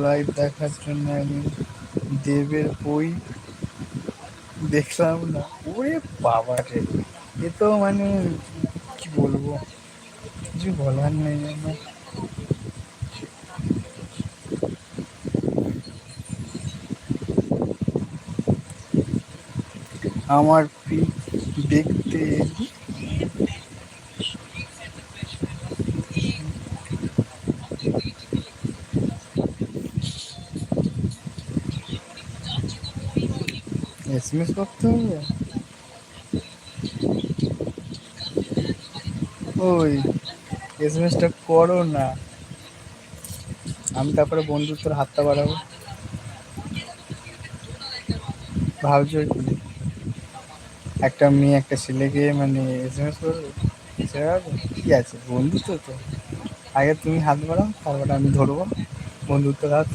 Live দেখার জন্য আমি দেবের বই দেখলাম না। ওরে বাবা রে, এ তো মানে কি বলবো, কিছু বলার নেই আমার। আমার পিক দেখতে এসএমএস করতে হবে? ওই এসএমএসটা করো না, আমি তারপরে বন্ধুত্বর হাতটা বাড়াবো। ভাবছো কি একটা মেয়ে একটা ছেলেকে মানে এসএমএস করবে? সেটা কি আছে, বন্ধুত্ব তো। আগে তুমি হাত বাড়াও, তারপরে আমি ধরবো বন্ধুত্বের হাত।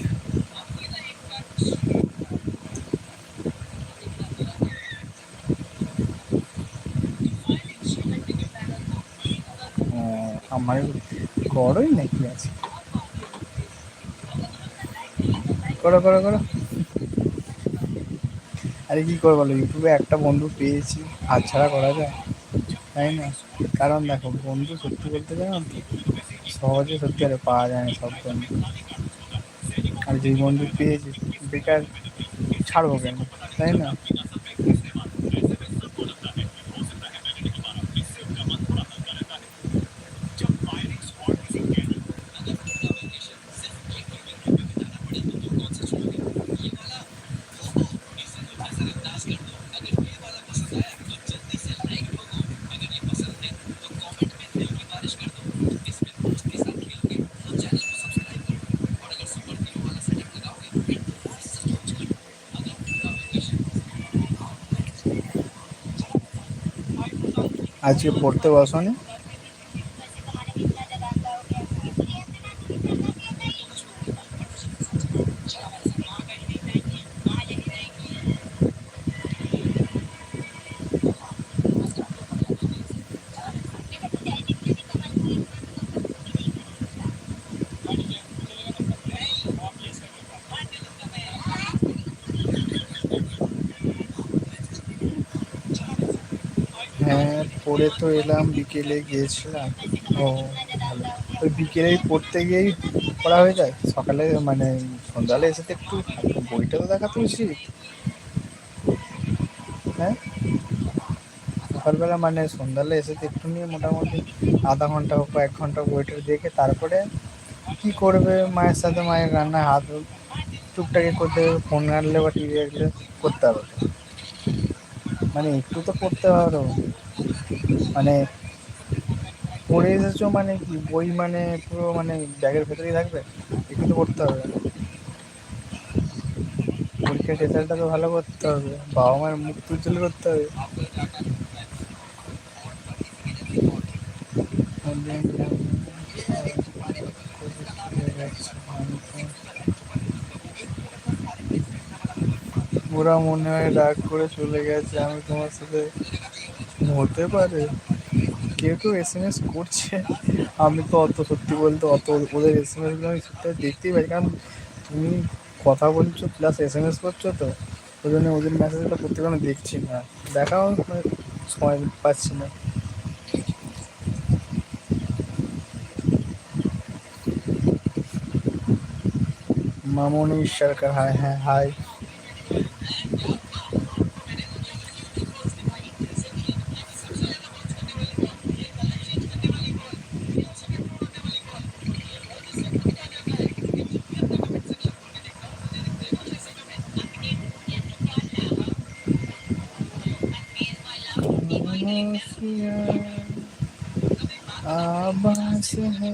আমার করোই নাকি আছে, করো করো করো। আরে কি করবো বলো, ইউটিউবে একটা বন্ধু পেয়েছি, হাত ছাড়া করা যায়, তাই না? কারণ দেখো, বন্ধু সত্যি বলতে জানো তো, সহজে সত্যি আর পাওয়া যায় না সব বন্ধু। আর যেই বন্ধু পেয়েছি বেকার ছাড়বো কেন, তাই না? আজকে পড়তে বসনি? হ্যাঁ, পড়ে তো এলাম, বিকেলে গিয়েছিলাম। ও ভালো। ওই বিকেলেই পড়তে গিয়েই পড়া হয়ে যায়, সকালে মানে সন্ধ্যাবেলা এসে তো একটু বইটা তো দেখা তো উচিত। হ্যাঁ, সকালবেলা মানে সন্ধ্যাবেলা এসে তো একটু নিয়ে মোটামুটি আধা ঘন্টা হোক বা 1 ঘন্টা বইটা দেখে তারপরে কি করবে, মায়ের সাথে মায়ের রান্নায় হাত টুকটাকি করতে হবে, ফোন ঘাঁটলে বা টিভি দেখলে করতে হবে তো। মানে একটু তো পড়তে পারো, মানে পড়ে এসেছো মানে কি, বই মানে পুরো মানে ব্যাগের ভেতরেই থাকবে? একটু তো পড়তে হবে, পরীক্ষার রেজাল্টটা তো ভালো করতে হবে, বাবা মায়ের মুখ উজ্জ্বল করতে হবে। ওরা মনে হয় রাগ করে চলে গেছে, আমি তোমার সাথে হতে পারে, কেউ কেউ এসএমএস করছে। আমি তো অত সত্যি বলতে অত ওদের এসএমএসগুলো আমি ঠিকঠাক দেখতেই পাই, কারণ তুমি কথা বলছো প্লাস এসএমএস করছো, তো ওই জন্য ওদের মেসেজটা প্রত্যেক আমি দেখছি না, দেখাও মানে সময় পাচ্ছি না। মামনি সরকার, হাই, হ্যাঁ হাই। आवाज है